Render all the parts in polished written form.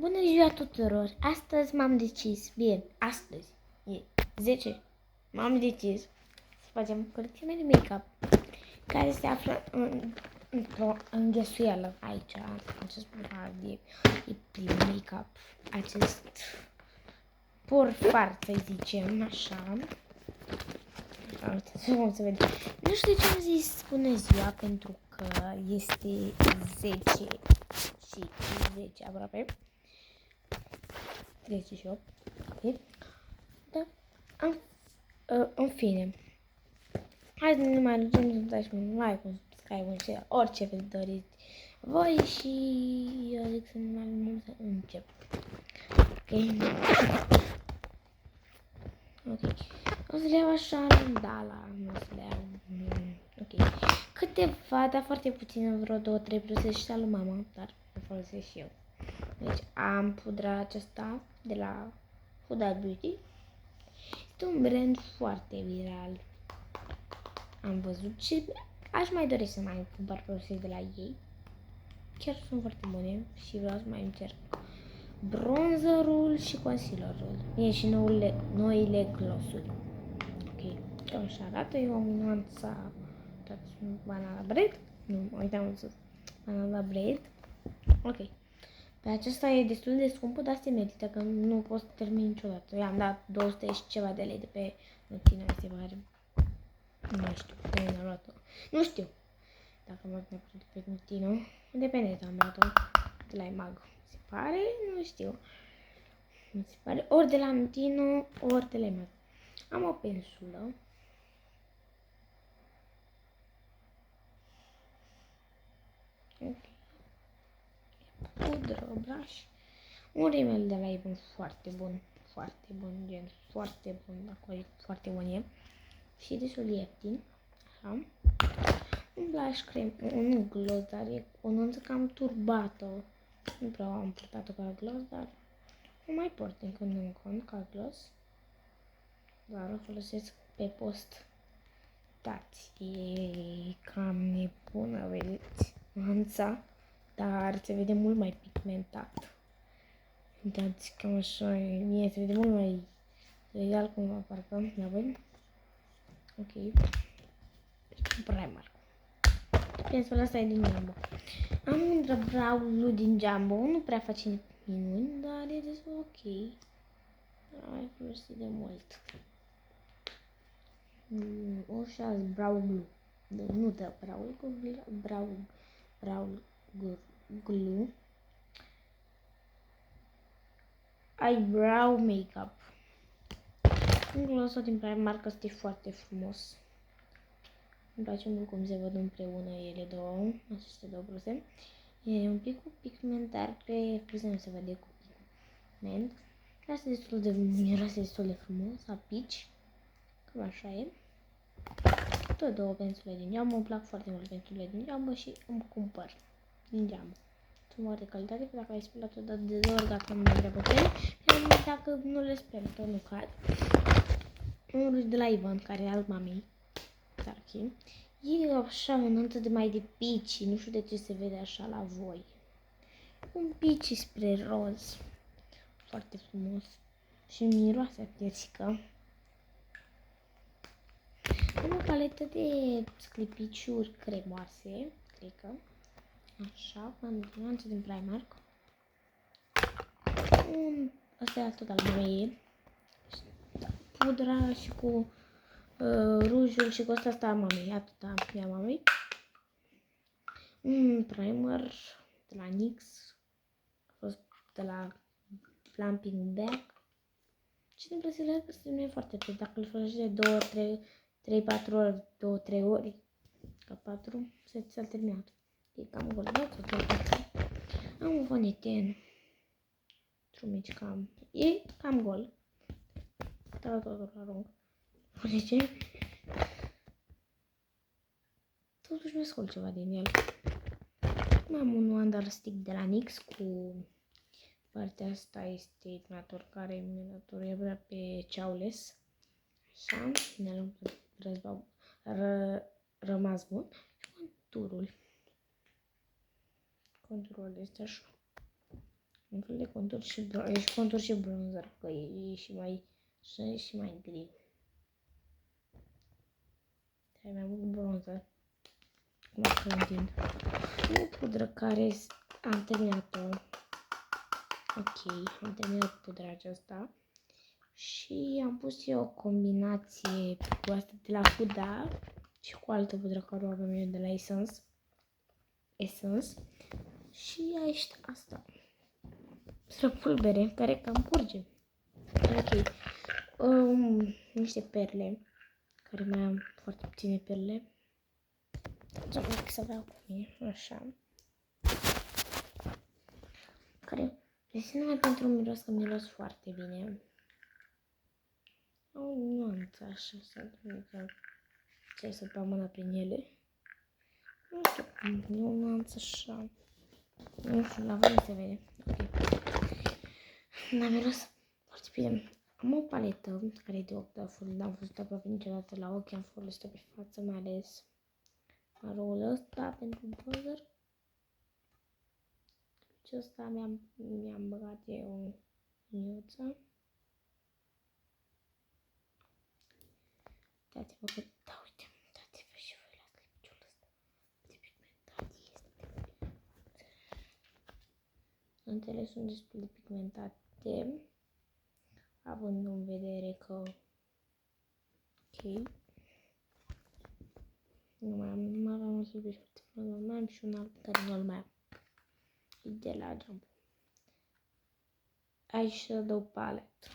Bună ziua tuturor! Astăzi m-am decis, bine, astăzi e 10, m-am decis să facem corecțiune de make-up care se află într-o înghesuială aici, acest pahar de make-up, acest porfar, să zicem, așa. Uitați cum se vede. Nu știu de ce am zis bună ziua, pentru că este 10 și 10 aproape. 38. Okay. Da. În fine. Hai să ne mai ducem să dați un like, un subscribe, un share, orice veți doriți voi și eu zic să nu mai mult să încep. Ok. Ok. O să le iau așa randala, nu o să le iau. Ok. Câteva, dar foarte puține, vreo 2-3 produse și al lui mama, dar o folosesc și eu. Deci am pudra aceasta de la Huda Beauty. Este un brand foarte viral. Am văzut și aș mai dori să mai cumpăr produse de la ei. Chiar sunt foarte bune și vreau să mai încerc bronzerul și concealerul. E și noile glossuri. Ok, cam așa arată. Eu am nuanța banana bread. Nu, uitam să banana bread. Ok. Pe acesta e destul de scumpă, dar se merită, că nu pot să termin niciodată. I-am dat 200 și ceva de lei de pe Nutina, se pare. Nu știu, de unde am luat-o. Nu știu dacă am luat neapărat de pe Nutina. De pe net am luat-o, de la Imag. Se pare, nu știu. Mi se pare ori de la Nutino, ori de la Imag. Am o pensulă. Ok. Pudră, brush. Un rimel de la Avon foarte bun. Foarte bun, gen, foarte bun, acolo foarte bun e. Și destul ieftin. Așa. Un blush cream, nu gloss, dar e o nuanță cam turbată. Nu prea am purtat-o ca gloss, dar o mai port din când în când ca gloss. Dar o folosesc pe post. Dați, e cam nebună, vedeți, nuanța, dar se vede mult mai pigmentat. Uitați, cam așa, mie se vede mult mai egal cumva, parcă, la voi. Ok. Primer. Pensul ăsta e din Jumbo. Am un brow din Jumbo, nu prea face minuni, dar e destul ok. Am folosit de mult. Așa, brow glue. Deci nu dă brow glue. Eyebrow makeup. Un gloss din Primark, este foarte frumos. Îmi place mult cum se văd împreună ele două, aceste două produse. E un pic cu pigment, dar pe produse nu se vede cu pigment. Miroase destul de frumos, a peach. Cam așa e. Tot două pensule din Jumbo, îmi plac foarte mult pensulele din Jumbo și îmi cumpăr din Jumbo. Sunt mare calitate, dacă ai spălat o dată de 2 ori, dacă nu mai trebuie pe ele, dacă nu le speli, că nu cad. Un ruj de la Ivan, care e al mamei. Tarchi. E așa o nuanță de mai de pici, nu știu de ce se vede așa la voi. Un pici spre roz. Foarte frumos. Și miroase a piersică. Am o paletă de sclipiciuri cremoase, cred că. Așa, am nuanță din Primark. Asta e tot al meu. Pudra și cu rujul și cu asta a mamei. Atâta e a mamei. Un primer de la NYX. A fost de la Plumping Back. Și din plăsile astea nu e foarte preț. Dacă îl folosești de 2 ori, 3-4 ori, 2-3 ori, ca 4, s-a terminat. E cam gol. Am un foneten. Trumici cam. E cam gol. Da, tot arunc. De ce? Totuși mi-a scol ceva din el. Am un Wonder Stick de la NYX cu partea asta este iluminator care iluminator pe Chowless. Așa, ne-am rămas bun. Și conturul. Conturul este așa. Un fel de contur și bronzer, că e și mai gri. Ai mai mult bronzer. Cum să întind. O pudră care am terminat-o. Ok, am terminat pudra aceasta. Și am pus eu o combinație cu asta de la Huda și cu altă pudră care o avem eu de la Essence. Și a ieșit asta. Străpulbere care cam curge. Ok. Niște perle. Care mai am foarte puține perle. Să vreau cu mine. Așa. Care este numai pentru miros, că miros foarte bine. Au nuanță așa, să ce să dau mâna prin ele. Nu știu cum, e o nuanță așa. Nu știu, la voi se vede. Ok. Dar miros foarte bine. Am o paletă care e de 8 dafuri, n-am văzut aproape niciodată la ochi, am folosit-o pe față, mai ales maroul ăsta pentru bronzer. Și ăsta mi-am băgat eu o liniuță. Uitați-vă că, da, uite, uitați-vă și voi la slipciul ăsta. De pigmentat este. Antele sunt destul de pigmentate, având în vedere că, ok, nu mai aveam un slipciu foarte frumos, mai am și un alt care nu-l mai am. E de la Jumbo. Eyeshadow palette.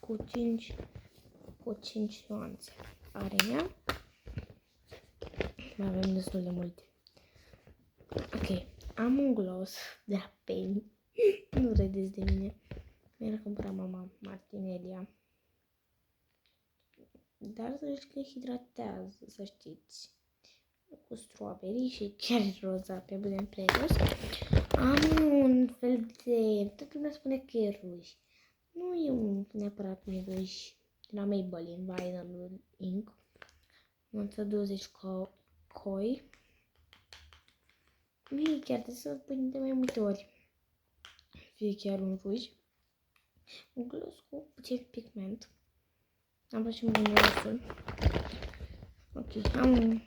Cu 5 nuanțe are ea. Mai avem destul de multe. Ok, am un gloss de la Penny. Nu râdeți de mine. Mi-a cumpărat mama Martinelia. Dar să știți că hidratează, să știți. Cu strawberry și cherry roza pe bune prețos. Am un fel de... Toată lumea spune că e ruj. Nu e neapărat un ruj de la Maybelline Vinyl Ink. 120 coi. Fie chiar trebuie să pun de mai multe ori. Fie chiar un ruj. Un gloss cu puțin pigment. Am pus și un glossul. Ok, am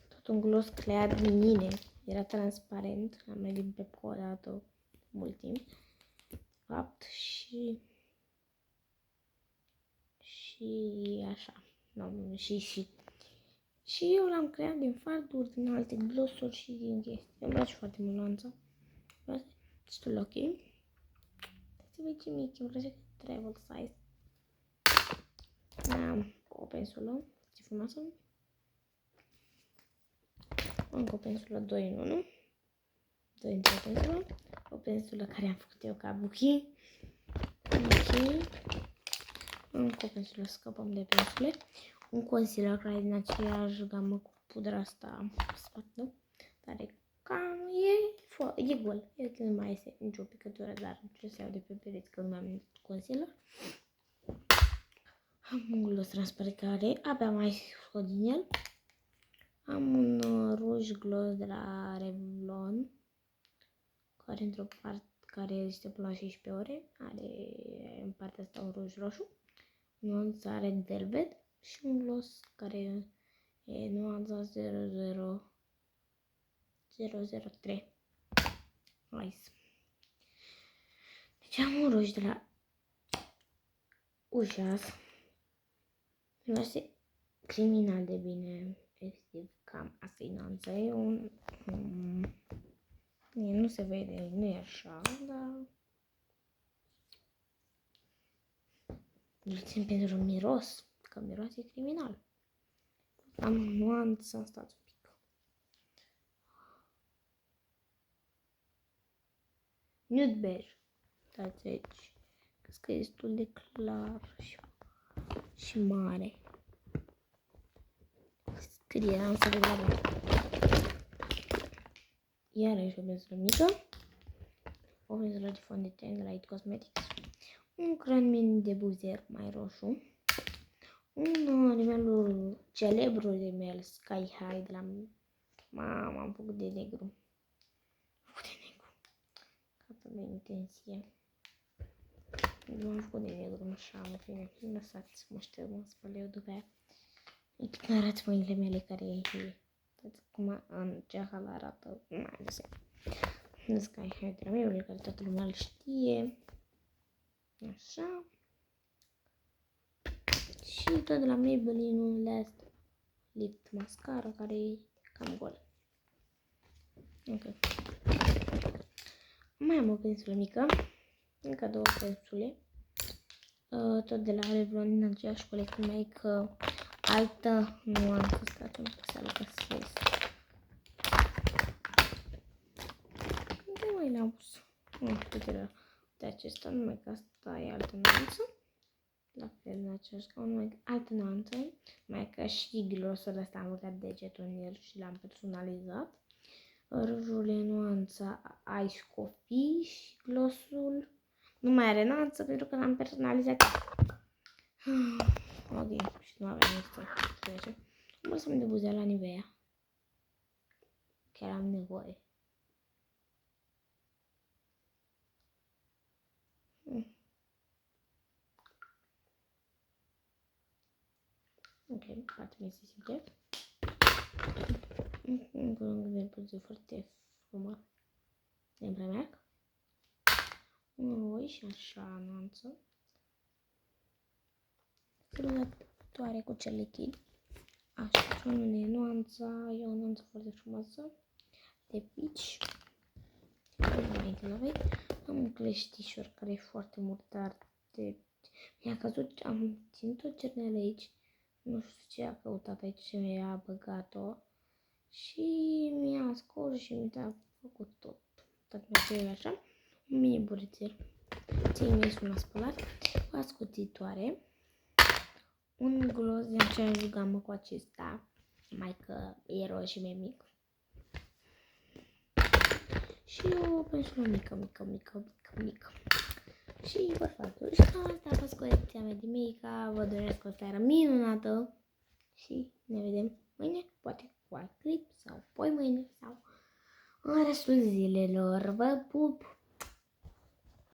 tot un gloss creat din mine. Era transparent. Am mai din pe o dată mult timp. Fapt și așa. No, și eu l-am creat din farduri, din alte glossuri și din chestii. Îmi place foarte mult nuanța. Destul ok. Să vezi ce mic, îmi place că travel size. Am o pensulă, ce frumoasă. Încă o pensulă 2 în 1. 2 într-o pensulă. O pensulă care am făcut eu ca buchi. Ok. Încă o pensulă, scăpăm de pensule. Un concealer care e din aceeași gamă cu pudra asta spată. Dar e cam, e gol. E că nu mai este nicio picătură, dar ce să iau de pe pereți că nu mai am concealer. Am un gloss transparent care abia mai scot din el. Am un ruj gloss de la Revlon, care într-o parte care este până la 16 ore. Are în partea asta un ruj roșu, nuanța Red Velvet și un gloss care e nuanța 003. Nice. Deci am un ruj de la Ușas. Este criminal de bine. Efectiv, cam asta e nuanța. E un... nu se vede, nu e așa, dar... Îl țin pentru miros, că miroase criminal. Am nuanța asta un pic. Nude beige. Uitați aici. Cred că e destul de clar și mare. Scrie, am să vedem. Iarăși o pensulă mică. O pensulă de fond de ten de la It Cosmetics. Un cran mini de buzer mai roșu. Un rimelul celebru rimel Sky High de la Mama, am făcut de negru. Am făcut de negru. Atât de intensie. Nu am făcut de negru, așa, în fine. Lăsați, mă șterg, mă spăl eu după aia. Uite, arăți mâinile mele care e. Uitați cum în ce hal arată. Mai ales. The Sky Hydra Mirror, care toată lumea îl știe. Așa. Și tot de la Maybelline Last Lift Mascara, care e cam gol. Ok. Mai am o pensulă mică. Încă două pensule. Tot de la Revlon, din aceeași colecție, mai că altă nuanță. Stați un pic să-l găsesc. Unde mai le-am pus? Uite de acesta, numai că asta e altă nuanță. La fel, în aceeași altă nuanță. Mai că și glossul ăsta am băgat degetul în el și l-am personalizat. Rujul e nuanța Ice Coffee și glossul nu mai are nuanță pentru că l-am personalizat. Ok, și nu aveam nici să trece. Mă să-mi de buzea la Nivea. Chiar am nevoie. Ok, poate mi se simte. Încă un de buze foarte frumos. De împremeac. Noi și așa nuanță. Strădătoare cu cel lichid. Așa, unul e nuanța, e o nuanță foarte frumoasă. De peach. Am un cleștișor care e foarte murdar. Mi-a căzut, am ținut o cernelă aici. Nu știu ce a căutat aici și mi-a băgat-o. Și mi-a scos și mi-a făcut tot. Tot mi-a așa. Un mini burețel. Ții mei sunt la spălat. O ascutitoare. Un glos de aceeași gamă cu acesta. Mai că e roz și mai mic. Și o pensulă mică. Și bărbatul. Și cam asta a fost colecția mea de mica. Vă doresc o seară minunată. Și ne vedem mâine, poate cu alt clip sau poi mâine sau în restul zilelor. Vă pup!